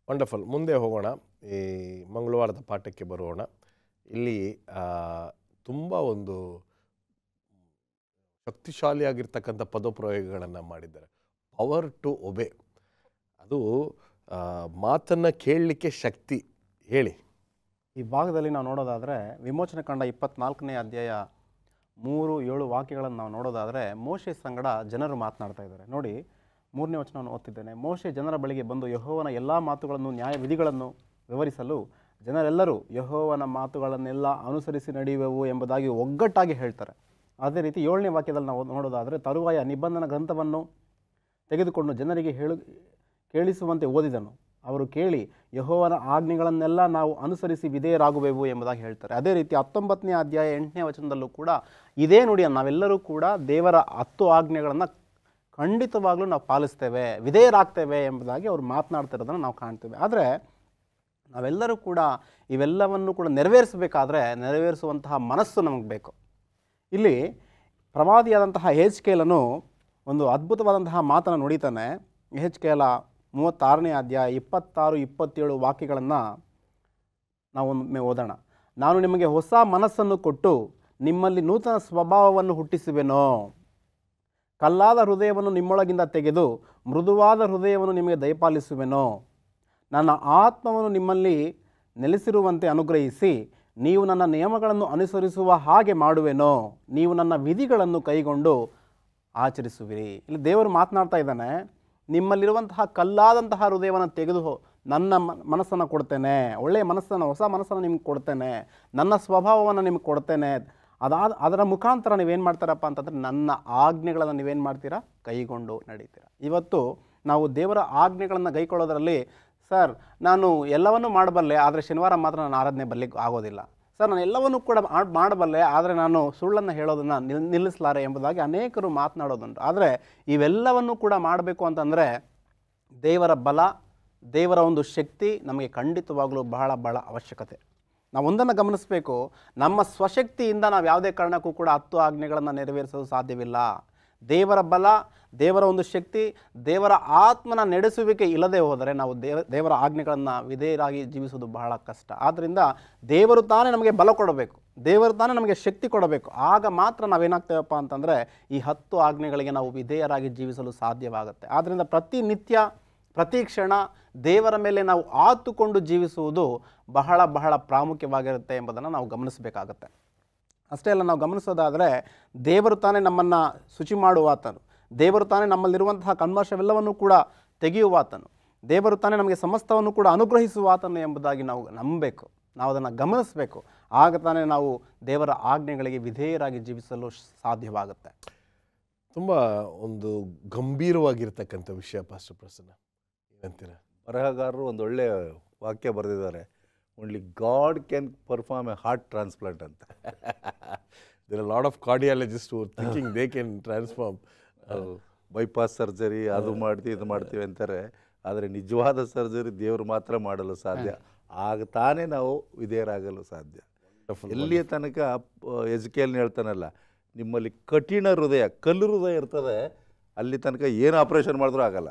ವಂಡರ್ಫುಲ್. ಮುಂದೆ ಹೋಗೋಣ. ಈ ಮಂಗಳವಾರದ ಪಾಠಕ್ಕೆ ಬರೋಣ. ಇಲ್ಲಿ ತುಂಬ ಒಂದು ಶಕ್ತಿಶಾಲಿಯಾಗಿರ್ತಕ್ಕಂಥ ಪದಪ್ರಯೋಗಗಳನ್ನು ಮಾಡಿದ್ದಾರೆ. Power to obey. ಅದು ಮಾತನ್ನು ಕೇಳಲಿಕ್ಕೆ ಶಕ್ತಿ. ಹೇಳಿ. ಈ ಭಾಗದಲ್ಲಿ ನಾವು ನೋಡೋದಾದರೆ, ವಿಮೋಚನೆ ಕಂಡ 24ನೇ ಅಧ್ಯಾಯ 3-7 ವಾಕ್ಯಗಳನ್ನು ನಾವು ನೋಡೋದಾದರೆ, ಮೋಶೆ ಸಂಗಡ ಜನರು ಮಾತನಾಡ್ತಾ ಇದ್ದಾರೆ. ನೋಡಿ, 3ನೇ ವಚನವನ್ನು ಓದ್ತಿದ್ದೇನೆ. ಮೋಶೆ ಜನರ ಬಳಿಗೆ ಬಂದು ಯೆಹೋವನ ಎಲ್ಲ ಮಾತುಗಳನ್ನು ನ್ಯಾಯ ವಿಧಿಗಳನ್ನು ವಿವರಿಸಲು ಜನರೆಲ್ಲರೂ ಯೆಹೋವನ ಮಾತುಗಳನ್ನೆಲ್ಲ ಅನುಸರಿಸಿ ನಡೆಯುವೆವು ಎಂಬುದಾಗಿ ಒಗ್ಗಟ್ಟಾಗಿ ಹೇಳ್ತಾರೆ. ಅದೇ ರೀತಿ 7ನೇ ವಾಕ್ಯದಲ್ಲಿ ನಾವು ನೋಡೋದಾದರೆ, ತರುವಾಯ ನಿಬಂಧನ ಗ್ರಂಥವನ್ನು ತೆಗೆದುಕೊಂಡು ಜನರಿಗೆ ಕೇಳಿಸುವಂತೆ ಓದಿದನು. ಅವರು ಕೇಳಿ ಯೆಹೋವನ ಆಜ್ಞೆಗಳನ್ನೆಲ್ಲ ನಾವು ಅನುಸರಿಸಿ ವಿಧೇಯರಾಗುವೆವು ಎಂಬುದಾಗಿ ಹೇಳ್ತಾರೆ. ಅದೇ ರೀತಿ 19ನೇ ಅಧ್ಯಾಯ 8ನೇ ವಚನದಲ್ಲೂ ಕೂಡ ಇದೇ ನುಡಿಯನ್ನು ನಾವೆಲ್ಲರೂ ಕೂಡ ದೇವರ 10 ಆಜ್ಞೆಗಳನ್ನು ಖಂಡಿತವಾಗ್ಲೂ ನಾವು ಪಾಲಿಸ್ತೇವೆ, ವಿಧೇಯರಾಗ್ತೇವೆ ಎಂಬುದಾಗಿ ಅವರು ಮಾತನಾಡ್ತಿರೋದನ್ನು ನಾವು ಕಾಣ್ತೇವೆ. ಆದರೆ ನಾವೆಲ್ಲರೂ ಕೂಡ ಇವೆಲ್ಲವನ್ನು ಕೂಡ ನೆರವೇರಿಸುವಂತಹ ಮನಸ್ಸು ನಮಗೆ ಬೇಕು. ಇಲ್ಲಿ ಪ್ರವಾದಿಯಾದಂತಹ ಯೆಹೆಜ್ಕೇಲನು ಒಂದು ಅದ್ಭುತವಾದಂತಹ ಮಾತನ್ನು ನುಡಿತಾನೆ. ಯೆಹೆಜ್ಕೇಲ 36ನೇ ಅಧ್ಯಾಯ 26-27 ವಾಕ್ಯಗಳನ್ನು ನಾವು ಒಮ್ಮೆ ಓದೋಣ. ನಾನು ನಿಮಗೆ ಹೊಸ ಮನಸ್ಸನ್ನು ಕೊಟ್ಟು ನಿಮ್ಮಲ್ಲಿ ನೂತನ ಸ್ವಭಾವವನ್ನು ಹುಟ್ಟಿಸುವೆನೋ, ಕಲ್ಲಾದ ಹೃದಯವನ್ನು ನಿಮ್ಮೊಳಗಿಂದ ತೆಗೆದು ಮೃದುವಾದ ಹೃದಯವನ್ನು ನಿಮಗೆ ದಯಪಾಲಿಸುವೆನೋ, ನನ್ನ ಆತ್ಮವನ್ನು ನಿಮ್ಮಲ್ಲಿ ನೆಲೆಸಿರುವಂತೆ ಅನುಗ್ರಹಿಸಿ ನೀವು ನನ್ನ ನಿಯಮಗಳನ್ನು ಅನುಸರಿಸುವ ಹಾಗೆ ಮಾಡುವೆನೋ, ನೀವು ನನ್ನ ವಿಧಿಗಳನ್ನು ಕೈಗೊಂಡು ಆಚರಿಸುವಿರಿ. ಇಲ್ಲಿ ದೇವರು ಮಾತನಾಡ್ತಾ ಇದ್ದಾನೆ, ನಿಮ್ಮಲ್ಲಿರುವಂತಹ ಕಲ್ಲಾದಂತಹ ಹೃದಯವನ್ನು ತೆಗೆದು ನನ್ನ ಮನಸ್ಸನ್ನು ಕೊಡ್ತೇನೆ, ಒಳ್ಳೆಯ ಮನಸ್ಸನ್ನು, ಹೊಸ ಮನಸ್ಸನ್ನು ನಿಮ್ಗೆ ಕೊಡ್ತೇನೆ, ನನ್ನ ಸ್ವಭಾವವನ್ನು ನಿಮ್ಗೆ ಕೊಡ್ತೇನೆ. ಅದರ ಮುಖಾಂತರ ನೀವೇನು ಮಾಡ್ತಾರಪ್ಪ ಅಂತಂದರೆ ನನ್ನ ಆಜ್ಞೆಗಳನ್ನು ನೀವೇನು ಮಾಡ್ತೀರಾ, ಕೈಗೊಂಡು ನಡೀತೀರಾ. ಇವತ್ತು ನಾವು ದೇವರ ಆಜ್ಞೆಗಳನ್ನು ಕೈಕೊಳ್ಳೋದ್ರಲ್ಲಿ, ಸರ್ ನಾನು ಎಲ್ಲವನ್ನೂ ಮಾಡಬಲ್ಲೆ ಆದರೆ ಶನಿವಾರ ಮಾತ್ರ ನಾನು ಆರಾಧನೆ ಬರಲಿಕ್ಕೆ ಆಗೋದಿಲ್ಲ, ಸರ್ ನಾನು ಎಲ್ಲವನ್ನೂ ಕೂಡ ಮಾಡಬಲ್ಲೆ ಆದರೆ ನಾನು ಸುಳ್ಳನ್ನು ಹೇಳೋದನ್ನು ನಿಲ್ಲಿಸಲಾರೆ ಎಂಬುದಾಗಿ ಅನೇಕರು ಮಾತನಾಡೋದುಂಟು. ಆದರೆ ಇವೆಲ್ಲವನ್ನೂ ಕೂಡ ಮಾಡಬೇಕು ಅಂತಂದರೆ ದೇವರ ಬಲ, ದೇವರ ಒಂದು ಶಕ್ತಿ ನಮಗೆ ಖಂಡಿತವಾಗಲೂ ಬಹಳ ಬಹಳ ಅವಶ್ಯಕತೆ. ನಾವು ಒಂದನ್ನು ಗಮನಿಸಬೇಕು, ನಮ್ಮ ಸ್ವಶಕ್ತಿಯಿಂದ ನಾವು ಯಾವುದೇ ಕಾರಣಕ್ಕೂ ಕೂಡ 10 ಆಜ್ಞೆಗಳನ್ನು ನೆರವೇರಿಸಲು ಸಾಧ್ಯವಿಲ್ಲ. ದೇವರ ಬಲ, ದೇವರ ಒಂದು ಶಕ್ತಿ, ದೇವರ ಆತ್ಮನ ನಡೆಸುವಿಕೆ ಇಲ್ಲದೆ ಹೋದರೆ ನಾವು ದೇವರ ಆಜ್ಞೆಗಳನ್ನು ವಿಧೇಯರಾಗಿ ಜೀವಿಸುವುದು ಬಹಳ ಕಷ್ಟ. ಆದ್ದರಿಂದ ದೇವರು ತಾನೇ ನಮಗೆ ಬಲ ಕೊಡಬೇಕು. ದೇವರು ತಾನೇ ನಮಗೆ ಶಕ್ತಿ ಕೊಡಬೇಕು. ಆಗ ಮಾತ್ರ ನಾವೇನಾಗ್ತೇವಪ್ಪ ಅಂತಂದರೆ ಈ 10 ಆಜ್ಞೆಗಳಿಗೆ ನಾವು ವಿಧೇಯರಾಗಿ ಜೀವಿಸಲು ಸಾಧ್ಯವಾಗುತ್ತೆ. ಆದ್ದರಿಂದ ಪ್ರತಿನಿತ್ಯ ಪ್ರತಿ ಕ್ಷಣ ದೇವರ ಮೇಲೆ ನಾವು ಆತುಕೊಂಡು ಜೀವಿಸುವುದು ಬಹಳ ಬಹಳ ಪ್ರಾಮುಖ್ಯವಾಗಿರುತ್ತೆ ಎಂಬುದನ್ನು ನಾವು ಗಮನಿಸಬೇಕಾಗತ್ತೆ. ಅಷ್ಟೇ ಅಲ್ಲ, ನಾವು ಗಮನಿಸೋದಾದರೆ ದೇವರು ತಾನೇ ನಮ್ಮನ್ನು ಶುಚಿ ಮಾಡುವಾತನು, ದೇವರು ತಾನೇ ನಮ್ಮಲ್ಲಿರುವಂತಹ ಕಲ್ಮಶವೆಲ್ಲವನ್ನು ಕೂಡ ತೆಗೆಯುವಾತನು, ದೇವರು ತಾನೇ ನಮಗೆ ಸಮಸ್ತವನ್ನು ಕೂಡ ಅನುಗ್ರಹಿಸುವಾತನು ಎಂಬುದಾಗಿ ನಾವು ನಂಬಬೇಕು, ನಾವು ಅದನ್ನು ಗಮನಿಸಬೇಕು. ಆಗ ತಾನೇ ನಾವು ದೇವರ ಆಜ್ಞೆಗಳಿಗೆ ವಿಧೇಯರಾಗಿ ಜೀವಿಸಲು ಸಾಧ್ಯವಾಗುತ್ತೆ. ತುಂಬ ಒಂದು ಗಂಭೀರವಾಗಿರ್ತಕ್ಕಂಥ ವಿಷಯ ಪಾಸ್ಟರ್ ಪ್ರಸನ್ನ, ಏನಂತೀರ? ಬರಹಗಾರರು ಒಂದು ಒಳ್ಳೆಯ ವಾಕ್ಯ ಬರೆದಿದ್ದಾರೆ, only God can perform a heart transplant ಅಂತ. There are lot of cardiologist who thinking they can transform. Bypass surgery ಅದು ಮಾಡ್ತೀವಿ ಇದು ಮಾಡ್ತೀವಿ ಅಂತಾರೆ, ಆದರೆ ನಿಜವಾದ ಸರ್ಜರಿ ದೇವರು ಮಾತ್ರ ಮಾಡಲು ಸಾಧ್ಯ. ಆಗ ತಾನೇ ನಾವು ವಿಧೇಯರಾಗಲು ಸಾಧ್ಯ. ಎಲ್ಲಿಯ ತನಕ ಎಜುಕೇಲ್ನ ಹೇಳ್ತಾನಲ್ಲ, ನಿಮ್ಮಲ್ಲಿ ಕಠಿಣ ಹೃದಯ, ಕಲ್ಲು ಹೃದಯ ಇರ್ತದೆ, ಅಲ್ಲಿ ತನಕ ಏನು ಆಪರೇಷನ್ ಮಾಡಿದ್ರೂ ಆಗಲ್ಲ.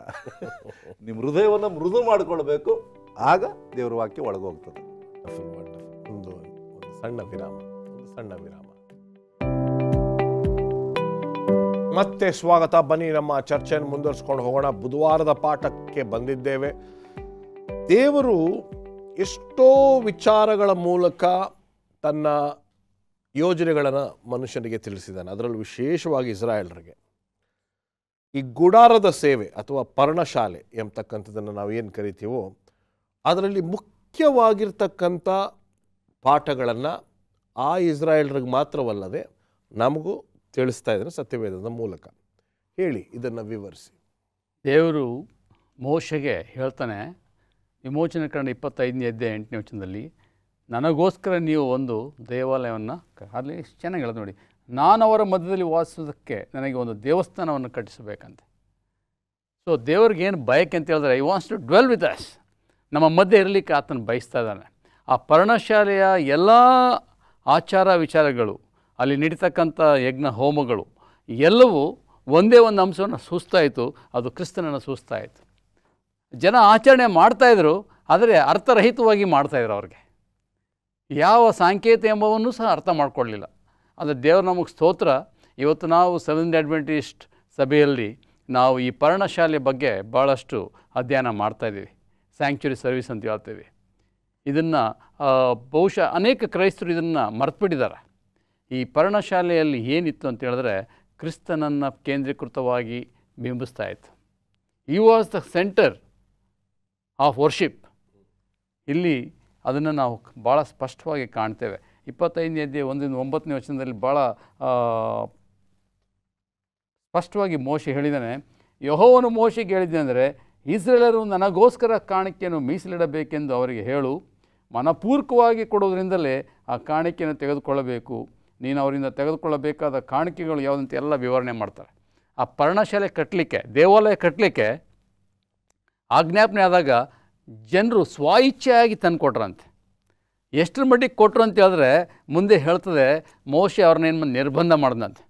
ನಿಮ್ಮ ಹೃದಯವನ್ನು ಮೃದು ಮಾಡಿಕೊಳ್ಬೇಕು, ಆಗ ದೇವ್ರ ವಾಕ್ಯ ಒಳಗೋಗ್ತದೆ. ಒಂದು ಸಣ್ಣ ವಿರಾಮ. ಮತ್ತೆ ಸ್ವಾಗತ. ಬನ್ನಿ ನಮ್ಮ ಚರ್ಚೆಯನ್ನು ಮುಂದುವರಿಸ್ಕೊಂಡು ಹೋಗೋಣ. ಬುಧವಾರದ ಪಾಠಕ್ಕೆ ಬಂದಿದ್ದೇವೆ. ದೇವರು ಎಷ್ಟೋ ವಿಚಾರಗಳ ಮೂಲಕ ತನ್ನ ಯೋಜನೆಗಳನ್ನು ಮನುಷ್ಯನಿಗೆ ತಿಳಿಸಿದ್ದಾನೆ. ಅದರಲ್ಲೂ ವಿಶೇಷವಾಗಿ ಇಸ್ರಾಯೇಲರಿಗೆ ಈ ಗುಡಾರದ ಸೇವೆ ಅಥವಾ ಪರ್ಣಶಾಲೆ ಎಂಬತಕ್ಕಂಥದ್ದನ್ನು ನಾವು ಏನು ಕರಿತೀವೋ ಅದರಲ್ಲಿ ಮುಖ್ಯವಾಗಿರ್ತಕ್ಕಂಥ ಪಾಠಗಳನ್ನು ಆ ಇಸ್ರಾಯೇಲರಿಗೆ ಮಾತ್ರವಲ್ಲದೆ ನಮಗೂ ತಿಳಿಸ್ತಾ ಇದ್ದಾನೆ ಸತ್ಯವೇದದ ಮೂಲಕ. ಹೇಳಿ, ಇದನ್ನು ವಿವರಿಸಿ. ದೇವರು ಮೋಶೆಗೆ ಹೇಳ್ತಾನೆ, ವಿಮೋಚನೆ ಕಾಂಡ 25ನೇ ಅಧ್ಯಾಯ 8ನೇ ವಚನದಲ್ಲಿ, ನನಗೋಸ್ಕರ ನೀವು ಒಂದು ದೇವಾಲಯವನ್ನು, ಅಲ್ಲಿ ಚೆನ್ನಾಗಿ ಹೇಳೋದು ನೋಡಿ, ನಾನು ಅವರ ಮಧ್ಯದಲ್ಲಿ ವಾಸಿಸೋದಕ್ಕೆ ನನಗೆ ಒಂದು ದೇವಸ್ಥಾನವನ್ನು ಕಟ್ಟಿಸಬೇಕಂತೆ. ಸೊ ದೇವ್ರಿಗೆ ಏನು ಬಯಕೆ ಅಂತ ಹೇಳಿದ್ರೆ, I wants to dwell with us, ನಮ್ಮ ಮಧ್ಯೆ ಇರಲಿಕ್ಕೆ ಆತನ ಬಯಸ್ತಾ ಇದ್ದಾನೆ. ಆ ಪರ್ಣಶಾಲೆಯ ಎಲ್ಲ ಆಚಾರ ವಿಚಾರಗಳು, ಅಲ್ಲಿ ನಡೀತಕ್ಕಂಥ ಯಜ್ಞ ಹೋಮಗಳು ಎಲ್ಲವೂ ಒಂದೇ ಒಂದು ಅಂಶವನ್ನು ಸೂಚಿಸ್ತಾಯಿತು, ಅದು ಕ್ರಿಸ್ತನನ್ನು ಸೂಚಿಸ್ತಾಯಿತ್ತು. ಜನ ಆಚರಣೆ ಮಾಡ್ತಾಯಿದ್ರು, ಆದರೆ ಅರ್ಥರಹಿತವಾಗಿ ಮಾಡ್ತಾಯಿದ್ರು. ಅವ್ರಿಗೆ ಯಾವ ಸಾಂಕೇತ ಎಂಬುವನ್ನು ಸಹ ಅರ್ಥ ಮಾಡ್ಕೊಳ್ಳಲಿಲ್ಲ. ಆದರೆ ದೇವರು ನಮಗೆ ಸ್ತೋತ್ರ, ಇವತ್ತು ನಾವು ಸೆವೆಂತ್ ಅಡ್ವೆಂಟಿಸ್ಟ್ ಸಭೆಯಲ್ಲಿ ನಾವು ಈ ಪರ್ಣಶಾಲೆ ಬಗ್ಗೆ ಭಾಳಷ್ಟು ಅಧ್ಯಯನ ಮಾಡ್ತಾಯಿದ್ದೀವಿ. ಸ್ಯಾಂಕ್ಚುರಿ ಸರ್ವಿಸ್ ಅಂತ ಹೇಳ್ತೀವಿ. ಇದನ್ನು ಬಹುಶಃ ಅನೇಕ ಕ್ರೈಸ್ತರು ಇದನ್ನು ಮರೆತುಬಿಟ್ಟಿದ್ದಾರೆ. ಈ ಪರ್ಣಶಾಲೆಯಲ್ಲಿ ಏನಿತ್ತು ಅಂತ ಹೇಳಿದ್ರೆ, ಕ್ರಿಸ್ತನನ್ನು ಕೇಂದ್ರೀಕೃತವಾಗಿ ಬಿಂಬಿಸ್ತಾ ಇತ್ತು. ಈ was the centre of worship. ಇಲ್ಲಿ ಅದನ್ನು ನಾವು ಭಾಳ ಸ್ಪಷ್ಟವಾಗಿ ಕಾಣ್ತೇವೆ. 25ನೇ ಅಧ್ಯಾಯ 1-9ನೇ ವಚನದಲ್ಲಿ ಭಾಳ ಸ್ಪಷ್ಟವಾಗಿ ಮೋಶೆ ಹೇಳಿದ್ದಾನೆ. ಯೆಹೋವನು ಮೋಶೆಗೆ ಹೇಳಿದ್ದೇನೆಂದರೆ, ಇಸ್ರಾಯೇಲರು ನನಗೋಸ್ಕರ ಕಾಣಿಕೆಯನ್ನು ಮೀಸಲಿಡಬೇಕೆಂದು ಅವರಿಗೆ ಹೇಳು, ಮನಪೂರ್ವಕವಾಗಿ ಕೊಡುವುದರಿಂದಲೇ ಆ ಕಾಣಿಕೆಯನ್ನು ತೆಗೆದುಕೊಳ್ಳಬೇಕು. ನೀನು ಅವರಿಂದ ತೆಗೆದುಕೊಳ್ಳಬೇಕಾದ ಕಾಣಿಕೆಗಳು ಯಾವುದಂತ ಎಲ್ಲ ವಿವರಣೆ ಮಾಡ್ತಾರೆ. ಆ ಪರ್ಣಶಾಲೆ ಕಟ್ಟಲಿಕ್ಕೆ, ದೇವಾಲಯ ಕಟ್ಟಲಿಕ್ಕೆ ಆಜ್ಞಾಪನೆ ಆದಾಗ ಜನರು ಸ್ವ-ಇಚ್ಛೆಯಾಗಿ ತಂದು ಕೊಟ್ರಂತೆ. ಎಷ್ಟರ ಮಟ್ಟಿಗೆ ಕೊಟ್ಟರು ಅಂತ ಹೇಳಿದ್ರೆ ಮುಂದೆ ಹೇಳ್ತದೆ, ಮೋಶೆ ಅವ್ರನ್ನೇನು ನಿರ್ಬಂಧ ಮಾಡಿದಂತೆ,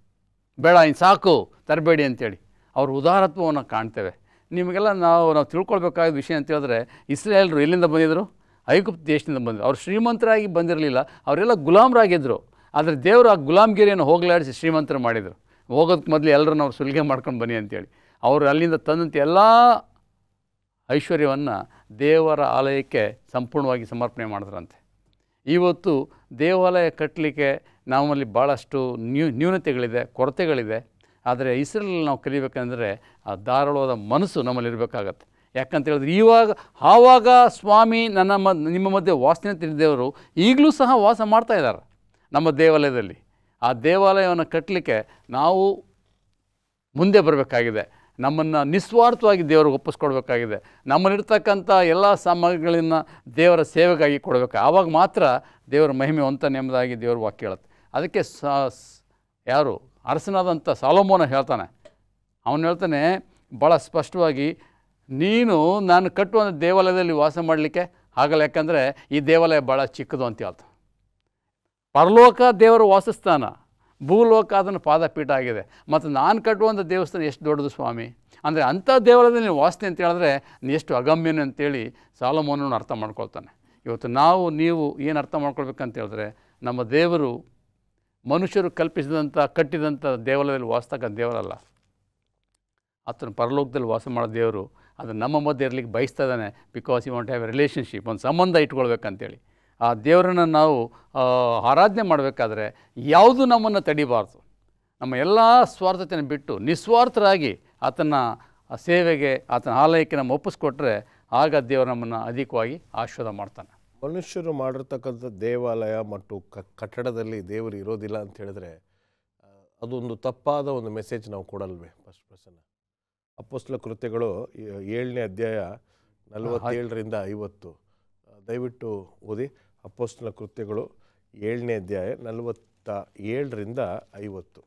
ಬೇಡ ಇನ್ನು ಸಾಕು ತರಬೇಡಿ ಅಂತೇಳಿ. ಅವ್ರ ಉದಾರತ್ವವನ್ನು ಕಾಣ್ತೇವೆ. ನಿಮಗೆಲ್ಲ ನಾವು ತಿಳ್ಕೊಳ್ಬೇಕಾದ ವಿಷಯ ಅಂತ ಹೇಳಿದ್ರೆ, ಇಸ್ರಾಯೇಲರು ಎಲ್ಲಿಂದ ಬಂದಿದ್ದರು? ಐಗುಪ್ತ ದೇಶದಿಂದ ಬಂದರು. ಅವ್ರು ಶ್ರೀಮಂತರಾಗಿ ಬಂದಿರಲಿಲ್ಲ, ಅವರೆಲ್ಲ ಗುಲಾಮರಾಗಿದ್ದರು. ಆದರೆ ದೇವರು ಆ ಗುಲಾಮಗಿರಿಯನ್ನು ಹೋಗಲಾಡಿಸಿ ಶ್ರೀಮಂತರು ಮಾಡಿದರು. ಹೋಗೋದಕ್ಕೆ ಮೊದಲು ಎಲ್ಲರನ್ನ ಅವ್ರು ಸುಲಿಗೆ ಮಾಡ್ಕೊಂಡು ಬನ್ನಿ ಅಂತೇಳಿ ಅವರು ಅಲ್ಲಿಂದ ತಂದಂತೆ ಎಲ್ಲ ಐಶ್ವರ್ಯವನ್ನು ದೇವರ ಆಲಯಕ್ಕೆ ಸಂಪೂರ್ಣವಾಗಿ ಸಮರ್ಪಣೆ ಮಾಡಿದ್ರಂತೆ. ಇವತ್ತು ದೇವಾಲಯ ಕಟ್ಟಲಿಕ್ಕೆ ನಮ್ಮಲ್ಲಿ ಭಾಳಷ್ಟು ನ್ಯೂನತೆಗಳಿದೆ, ಕೊರತೆಗಳಿದೆ. ಆದರೆ ಇಸ್ರೇಲಲ್ಲಿ ನಾವು ಕಲಿಬೇಕಂದ್ರೆ ಆ ಧಾರಾಳವಾದ ಮನಸ್ಸು ನಮ್ಮಲ್ಲಿರಬೇಕಾಗತ್ತೆ. ಯಾಕಂತ ಹೇಳಿದ್ರೆ ಆವಾಗ ಸ್ವಾಮಿ ನಿಮ್ಮ ಮಧ್ಯೆ ವಾಸನೆ ತಿಳಿದೇವರು ಈಗಲೂ ಸಹ ವಾಸ ಮಾಡ್ತಾ ಇದ್ದಾರೆ ನಮ್ಮ ದೇವಾಲಯದಲ್ಲಿ. ಆ ದೇವಾಲಯವನ್ನು ಕಟ್ಟಲಿಕ್ಕೆ ನಾವು ಮುಂದೆ ಬರಬೇಕಾಗಿದೆ. ನಮ್ಮನ್ನು ನಿಸ್ವಾರ್ಥವಾಗಿ ದೇವರಿಗೆ ಒಪ್ಪಿಸ್ಕೊಡ್ಬೇಕಾಗಿದೆ. ನಮ್ಮಲ್ಲಿರ್ತಕ್ಕಂಥ ಎಲ್ಲ ಸಾಮಗ್ರಿಗಳನ್ನು ದೇವರ ಸೇವೆಗಾಗಿ ಕೊಡಬೇಕು. ಆವಾಗ ಮಾತ್ರ ದೇವರ ಮಹಿಮೆ ಹೊಂತಾನೆ ಎಂಬುದಾಗಿ ದೇವರ ವಾಕ್ಯ ಹೇಳುತ್ತೆ. ಅದಕ್ಕೆ ಯಾರು ಅರಸನಾದಂಥ ಸಾಲೋಮೋನ ಹೇಳ್ತಾನೆ, ಅವನು ಹೇಳ್ತಾನೆ ಭಾಳ ಸ್ಪಷ್ಟವಾಗಿ, ನೀನು ನಾನು ಕಟ್ಟುವಂಥ ದೇವಾಲಯದಲ್ಲಿ ವಾಸ ಮಾಡಲಿಕ್ಕೆ ಆಗಲ್ಲ, ಯಾಕಂದರೆ ಈ ದೇವಾಲಯ ಭಾಳ ಚಿಕ್ಕದು ಅಂತ ಹೇಳ್ತಾನೆ. ಪರಲೋಕ ದೇವರ ವಾಸಸ್ಥಾನ, ಭೂಲೋಕ ಅದನ್ನು ಪಾದಪೀಠ ಆಗಿದೆ. ಮತ್ತು ನಾನು ಕಟ್ಟುವಂಥ ದೇವಸ್ಥಾನ ಎಷ್ಟು ದೊಡ್ಡದು ಸ್ವಾಮಿ, ಅಂದರೆ ಅಂಥ ದೇವಾಲಯದಲ್ಲಿ ನೀವು ವಾಸನೆ ಅಂತ ಹೇಳಿದ್ರೆ ಎಷ್ಟು ಅಗಮ್ಯನು ಅಂತೇಳಿ ಸಾಲೋಮೋನನ್ನು ಅರ್ಥ ಮಾಡ್ಕೊಳ್ತಾನೆ. ಇವತ್ತು ನೀವು ಏನು ಅರ್ಥ ಮಾಡ್ಕೊಳ್ಬೇಕಂತ ಹೇಳಿದ್ರೆ, ನಮ್ಮ ದೇವರು ಮನುಷ್ಯರು ಕಲ್ಪಿಸಿದಂಥ ಕಟ್ಟಿದಂಥ ದೇವಾಲಯದಲ್ಲಿ ವಾಸತಕ್ಕ ದೇವರಲ್ಲ. ಆತನು ಪರಲೋಕದಲ್ಲಿ ವಾಸ ಮಾಡೋ ದೇವರು. ಅದು ನಮ್ಮ ಮಧ್ಯೆ ಇರಲಿಕ್ಕೆ ಬಯಸ್ತಾ ಇದ್ದಾನೆ. Because you want have a relationship, ಒಂದು ಸಂಬಂಧ ಇಟ್ಕೊಳ್ಬೇಕಂತೇಳಿ. ಆ ದೇವರನ್ನು ನಾವು ಆರಾಧನೆ ಮಾಡಬೇಕಾದ್ರೆ ಯಾವುದು ನಮ್ಮನ್ನು ತಡಿಬಾರ್ದು. ನಮ್ಮ ಎಲ್ಲ ಸ್ವಾರ್ಥತೆಯನ್ನು ಬಿಟ್ಟು ನಿಸ್ವಾರ್ಥರಾಗಿ ಆತನ ಸೇವೆಗೆ, ಆತನ ಆಲಯಕ್ಕೆ ನಮ್ಮ ಒಪ್ಪಿಸ್ಕೊಟ್ರೆ ಆಗ ದೇವರು ನಮ್ಮನ್ನು ಅಧಿಕವಾಗಿ ಆಶೀರ್ವಾದ ಮಾಡ್ತಾನೆ. ಮನುಷ್ಯರು ಮಾಡಿರ್ತಕ್ಕಂಥ ದೇವಾಲಯ ಮತ್ತು ಕಟ್ಟಡದಲ್ಲಿ ದೇವರು ಇರೋದಿಲ್ಲ ಅಂತ ಹೇಳಿದ್ರೆ ಅದೊಂದು ತಪ್ಪಾದ ಒಂದು ಮೆಸೇಜ್ ನಾವು ಕೊಡಲ್ವೇ? ಫಸ್ಟ್ ಪರ್ಸನ್ ಅಪೊಸ್ತಲ ಕೃತ್ಯಗಳು 7ನೇ ಅಧ್ಯಾಯ 47ರಿಂದ 50 ದಯವಿಟ್ಟು ಓದಿ. ಅಪೊಸ್ತಲ ಕೃತ್ಯಗಳು 7ನೇ ಅಧ್ಯಾಯ 47ರಿಂದ 50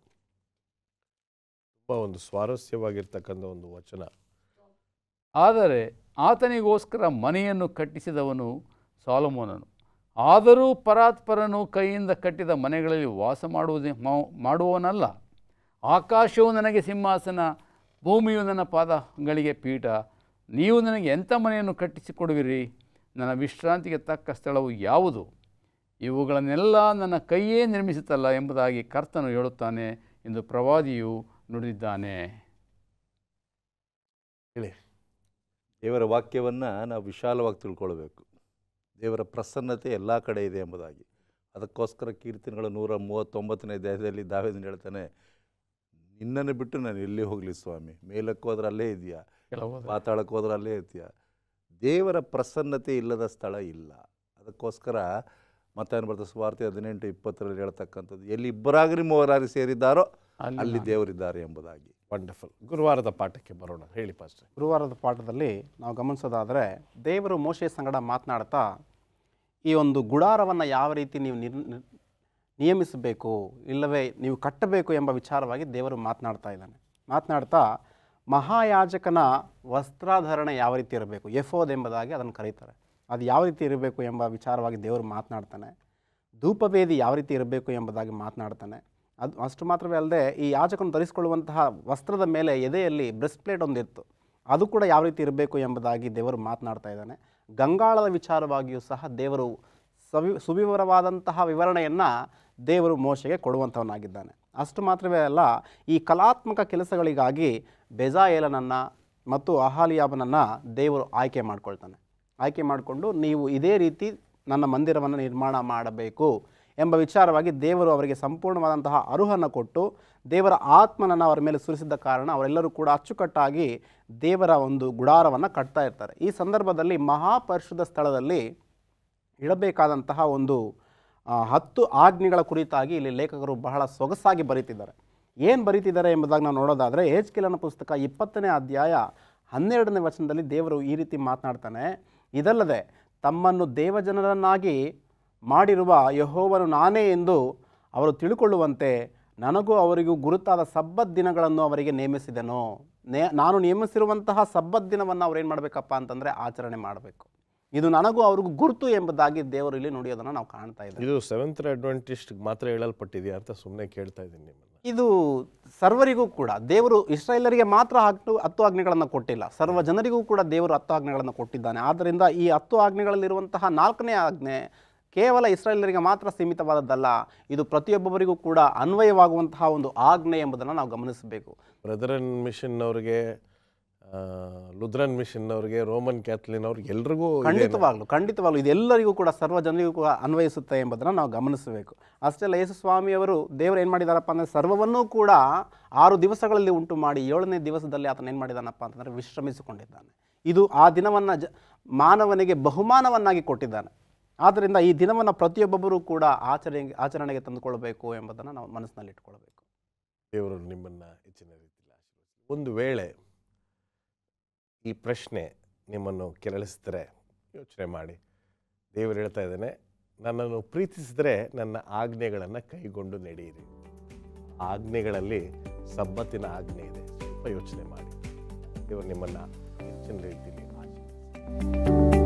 ತುಂಬ ಒಂದು ಸ್ವಾರಸ್ಯವಾಗಿರ್ತಕ್ಕಂಥ ಒಂದು ವಚನ. ಆದರೆ ಆತನಿಗೋಸ್ಕರ ಮನೆಯನ್ನು ಕಟ್ಟಿಸಿದವನು ಸೊಲೊಮೋನನು. ಆದರೂ ಪರಾತ್ಪರನು ಕೈಯಿಂದ ಕಟ್ಟಿದ ಮನೆಗಳಲ್ಲಿ ವಾಸ ಮಾಡುವವನಲ್ಲ. ಆಕಾಶವು ನನಗೆ ಸಿಂಹಾಸನ, ಭೂಮಿಯು ನನ್ನ ಪಾದಗಳಿಗೆ ಪೀಠ. ನೀವು ನನಗೆ ಎಂಥ ಮನೆಯನ್ನು ಕಟ್ಟಿಸಿಕೊಡುವಿರಿ? ನನ್ನ ವಿಶ್ರಾಂತಿಗೆ ತಕ್ಕ ಸ್ಥಳವು ಯಾವುದು? ಇವುಗಳನ್ನೆಲ್ಲ ನನ್ನ ಕೈಯೇ ನಿರ್ಮಿಸುತ್ತಲ್ಲ ಎಂಬುದಾಗಿ ಕರ್ತನು ಹೇಳುತ್ತಾನೆ ಎಂದು ಪ್ರವಾದಿಯು ನುಡಿದಿದ್ದಾನೆ. ಹೇಳಿ. ದೇವರ ವಾಕ್ಯವನ್ನು ನಾವು ವಿಶಾಲವಾಗಿ ತಿಳ್ಕೊಳ್ಬೇಕು. ದೇವರ ಪ್ರಸನ್ನತೆ ಎಲ್ಲ ಕಡೆ ಇದೆ ಎಂಬುದಾಗಿ. ಅದಕ್ಕೋಸ್ಕರ ಕೀರ್ತನೆಗಳು 139ನೇ ಅಧ್ಯಾಯದಲ್ಲಿ ದಾವೀದನು ಹೇಳ್ತಾನೆ, ನಿನ್ನನ್ನು ಬಿಟ್ಟು ನಾನು ಎಲ್ಲಿ ಹೋಗಲಿ ಸ್ವಾಮಿ, ಮೇಲಕ್ಕೆ ಹೋದ್ರೆ ಅಲ್ಲೇ ಇದೆಯಾ, ಪಾತಾಳಕ್ಕೆ ಹೋದ್ರೆ ಅಲ್ಲೇ ಇದೆಯಾ. ದೇವರ ಪ್ರಸನ್ನತೆ ಇಲ್ಲದ ಸ್ಥಳ ಇಲ್ಲ. ಅದಕ್ಕೋಸ್ಕರ ಮತ್ತೇನು ಬರ್ತದೆ, ಸುವಾರ್ತೆ 18:20 ಹೇಳ್ತಕ್ಕಂಥದ್ದು, ಎಲ್ಲಿ ಇಬ್ಬರಾಗಲಿ ಮೂವರಾಗಿ ಸೇರಿದ್ದಾರೋ ಅಲ್ಲಿ ದೇವರಿದ್ದಾರೆ ಎಂಬುದಾಗಿ. ವಂಡರ್ಫುಲ್. ಗುರುವಾರದ ಪಾಠಕ್ಕೆ ಬರೋಣ. ಹೇಳಿ ಪಾಸ್ಟರ್. ಗುರುವಾರದ ಪಾಠದಲ್ಲಿ ನಾವು ಗಮನಿಸೋದಾದರೆ ದೇವರು ಮೋಶೆ ಸಂಗಡ ಮಾತನಾಡ್ತಾ ಈ ಒಂದು ಗುಡಾರವನ್ನು ಯಾವ ರೀತಿ ನೀವು ನಿಯಮಿಸಬೇಕು, ಇಲ್ಲವೇ ನೀವು ಕಟ್ಟಬೇಕು ಎಂಬ ವಿಚಾರವಾಗಿ ದೇವರು ಮಾತನಾಡ್ತಾ ಮಹಾಯಾಜಕನ ವಸ್ತ್ರಾಧರಣೆ ಯಾವ ರೀತಿ ಇರಬೇಕು, ಎಫೋದ್ ಎಂಬುದಾಗಿ ಅದನ್ನು ಕರೀತಾರೆ, ಅದು ಯಾವ ರೀತಿ ಇರಬೇಕು ಎಂಬ ವಿಚಾರವಾಗಿ ದೇವರು ಮಾತನಾಡ್ತಾನೆ. ಧೂಪವೇದಿ ಯಾವ ರೀತಿ ಇರಬೇಕು ಎಂಬುದಾಗಿ ಮಾತನಾಡ್ತಾನೆ. ಅದು ಅಷ್ಟು ಮಾತ್ರವೇ ಅಲ್ಲದೆ ಈ ಯಾಜಕನು ಧರಿಸಿಕೊಳ್ಳುವಂತಹ ವಸ್ತ್ರದ ಮೇಲೆ ಎದೆಯಲ್ಲಿ ಬ್ರೆಸ್ಟ್ ಪ್ಲೇಟ್ ಒಂದಿತ್ತು, ಅದು ಕೂಡ ಯಾವ ರೀತಿ ಇರಬೇಕು ಎಂಬುದಾಗಿ ದೇವರು ಮಾತನಾಡ್ತಾ ಇದ್ದಾನೆ. ಗಂಗಾಳದ ವಿಚಾರವಾಗಿಯೂ ಸಹ ದೇವರು ಸುವಿವರವಾದಂತಹ ವಿವರಣೆಯನ್ನು ದೇವರು ಮೋಶೆಗೆ ಕೊಡುವಂಥವನಾಗಿದ್ದಾನೆ. ಅಷ್ಟು ಮಾತ್ರವೇ ಅಲ್ಲ, ಈ ಕಲಾತ್ಮಕ ಕೆಲಸಗಳಿಗಾಗಿ ಬೆಜಾಯೇಲನನ್ನು ಮತ್ತು ಅಹಾಲಿಯಾಬನನ್ನು ದೇವರು ಆಯ್ಕೆ ಮಾಡಿಕೊಂಡು ನೀವು ಇದೇ ರೀತಿ ನನ್ನ ಮಂದಿರವನ್ನು ನಿರ್ಮಾಣ ಮಾಡಬೇಕು ಎಂಬ ವಿಚಾರವಾಗಿ ದೇವರು ಅವರಿಗೆ ಸಂಪೂರ್ಣವಾದಂತಹ ಅರುಹನ್ನು ಕೊಟ್ಟು ದೇವರ ಆತ್ಮನನ್ನು ಅವರ ಮೇಲೆ ಸುರಿಸಿದ್ದ ಕಾರಣ ಅವರೆಲ್ಲರೂ ಕೂಡ ಅಚ್ಚುಕಟ್ಟಾಗಿ ದೇವರ ಒಂದು ಗುಡಾರವನ್ನು ಕಟ್ತಾ ಇರ್ತಾರೆ. ಈ ಸಂದರ್ಭದಲ್ಲಿ ಮಹಾಪರಿಶುದ್ಧ ಸ್ಥಳದಲ್ಲಿ ಇಡಬೇಕಾದಂತಹ ಒಂದು 10 ಆಜ್ಞೆಗಳ ಕುರಿತಾಗಿ ಇಲ್ಲಿ ಲೇಖಕರು ಬಹಳ ಸೊಗಸಾಗಿ ಬರೀತಿದ್ದಾರೆ. ಏನು ಬರೀತಿದ್ದಾರೆ ಎಂಬುದಾಗಿ ನಾವು ನೋಡೋದಾದರೆ ಯೆಹೆಜ್ಕೇಲನ ಪುಸ್ತಕ 20ನೇ ಅಧ್ಯಾಯ 12ನೇ ವಚನದಲ್ಲಿ ದೇವರು ಈ ರೀತಿ ಮಾತನಾಡ್ತಾನೆ, ಇದಲ್ಲದೆ ತಮ್ಮನ್ನು ದೇವಜನರನ್ನಾಗಿ ಮಾಡಿರುವ ಯೆಹೋವನು ನಾನೇ ಎಂದು ಅವರು ತಿಳ್ಕೊಳ್ಳುವಂತೆ ನನಗೂ ಅವರಿಗೂ ಗುರುತಾದ ಸಬ್ಬತ್ ದಿನಗಳನ್ನು ಅವರಿಗೆ ನೇಮಿಸಿದೆನು. ನಾನು ನೇಮಿಸಿರುವಂತಹ ಸಬ್ಬತ್ ದಿನವನ್ನು ಅವ್ರು ಏನು ಮಾಡಬೇಕಪ್ಪ ಅಂತಂದರೆ ಆಚರಣೆ ಮಾಡಬೇಕು. ಇದು ನನಗೂ ಅವ್ರಿಗೂ ಗುರುತು ಎಂಬುದಾಗಿ ದೇವರು ಇಲ್ಲಿ ನುಡಿಯೋದನ್ನು ನಾವು ಕಾಣ್ತಾ ಇದ್ದೀವಿ. ಇದು ಸೆವೆಂತ್ ಅಡ್ವೆಂಟಿಸ್ಟ್ ಮಾತ್ರ ಹೇಳಲ್ಪಟ್ಟಿದೆಯಾ ಅಂತ ಸುಮ್ಮನೆ ಕೇಳ್ತಾ ಇದ್ದೀನಿ ನಿಮ್ಮನ್ನು. ಇದು ಸರ್ವರಿಗೂ ಕೂಡ ದೇವರು ಇಸ್ರಾಯೇಲರಿಗೆ ಮಾತ್ರ 10 ಆಜ್ಞೆಗಳನ್ನು ಕೊಟ್ಟಿಲ್ಲ, ಸರ್ವ ಜನರಿಗೂ ಕೂಡ ದೇವರು 10 ಆಜ್ಞೆಗಳನ್ನು ಕೊಟ್ಟಿದ್ದಾನೆ. ಆದ್ದರಿಂದ ಈ 10 ಆಜ್ಞೆಗಳಲ್ಲಿರುವಂತಹ 4ನೇ ಆಜ್ಞೆ ಕೇವಲ ಇಸ್ರಾಯೇಲರಿಗೆ ಮಾತ್ರ ಸೀಮಿತವಾದದ್ದಲ್ಲ, ಇದು ಪ್ರತಿಯೊಬ್ಬರಿಗೂ ಕೂಡ ಅನ್ವಯವಾಗುವಂತಹ ಒಂದು ಆಜ್ಞೆ ಎಂಬುದನ್ನು ನಾವು ಗಮನಿಸಬೇಕು. ಬ್ರದರನ್ ಮಿಷನ್ ಅವ್ರಿಗೆ, ಲುಥರನ್ ಮಿಷನ್ ಅವ್ರಿಗೆ, ರೋಮನ್ ಕ್ಯಾಥಲಿನ್ ಅವ್ರಿಗೆ ಎಲ್ರಿಗೂ ಖಂಡಿತವಾಗ್ಲು ಇದೆಲ್ಲರಿಗೂ ಕೂಡ ಸರ್ವ ಜನರಿಗೂ ಕೂಡ ಅನ್ವಯಿಸುತ್ತೆ ಎಂಬುದನ್ನು ನಾವು ಗಮನಿಸಬೇಕು. ಅಷ್ಟೇ ಅಲ್ಲ, ಯೇಸು ಸ್ವಾಮಿಯವರು ದೇವರು ಏನು ಮಾಡಿದಾರಪ್ಪ ಅಂದರೆ ಸರ್ವವನ್ನೂ ಕೂಡ 6 ದಿವಸಗಳಲ್ಲಿ ಉಂಟು ಮಾಡಿ 7ನೇ ದಿವಸದಲ್ಲಿ ಆತನ ಏನು ಮಾಡಿದಾನಪ್ಪ ಅಂತಂದರೆ ವಿಶ್ರಮಿಸಿಕೊಂಡಿದ್ದಾನೆ. ಇದು ಆ ದಿನವನ್ನು ಮಾನವನಿಗೆ ಬಹುಮಾನವನ್ನಾಗಿ ಕೊಟ್ಟಿದ್ದಾನೆ. ಆದ್ದರಿಂದ ಈ ದಿನವನ್ನು ಪ್ರತಿಯೊಬ್ಬೊಬ್ಬರೂ ಕೂಡ ಆಚರಣೆಗೆ ತಂದುಕೊಳ್ಬೇಕು ಎಂಬುದನ್ನು ನಾವು ಮನಸ್ಸಿನಲ್ಲಿ ಇಟ್ಕೊಳ್ಬೇಕು. ದೇವರು ನಿಮ್ಮನ್ನು ಹೆಚ್ಚಿನ ರೀತಿಯಲ್ಲಿ ಆಶೀರ್ವದಿಸಲಿ. ಒಂದು ವೇಳೆ ಈ ಪ್ರಶ್ನೆ ನಿಮ್ಮನ್ನು ಕೆರಳಿಸಿದರೆ ಯೋಚನೆ ಮಾಡಿ. ದೇವರು ಹೇಳ್ತಾ ಇದ್ದಾನೆ, ನನ್ನನ್ನು ಪ್ರೀತಿಸಿದರೆ ನನ್ನ ಆಜ್ಞೆಗಳನ್ನು ಕೈಗೊಂಡು ನಡೆಯಿರಿ. ಆಜ್ಞೆಗಳಲ್ಲಿ ಸಬ್ಬತ್ತಿನ ಆಜ್ಞೆ ಇದೆ, ಸ್ವಲ್ಪ ಯೋಚನೆ ಮಾಡಿ. ದೇವರು ನಿಮ್ಮನ್ನು ಹೆಚ್ಚಿನ ರೀತಿಯಲ್ಲಿ ಆಶೀರ್ವದಿಸಲಿ.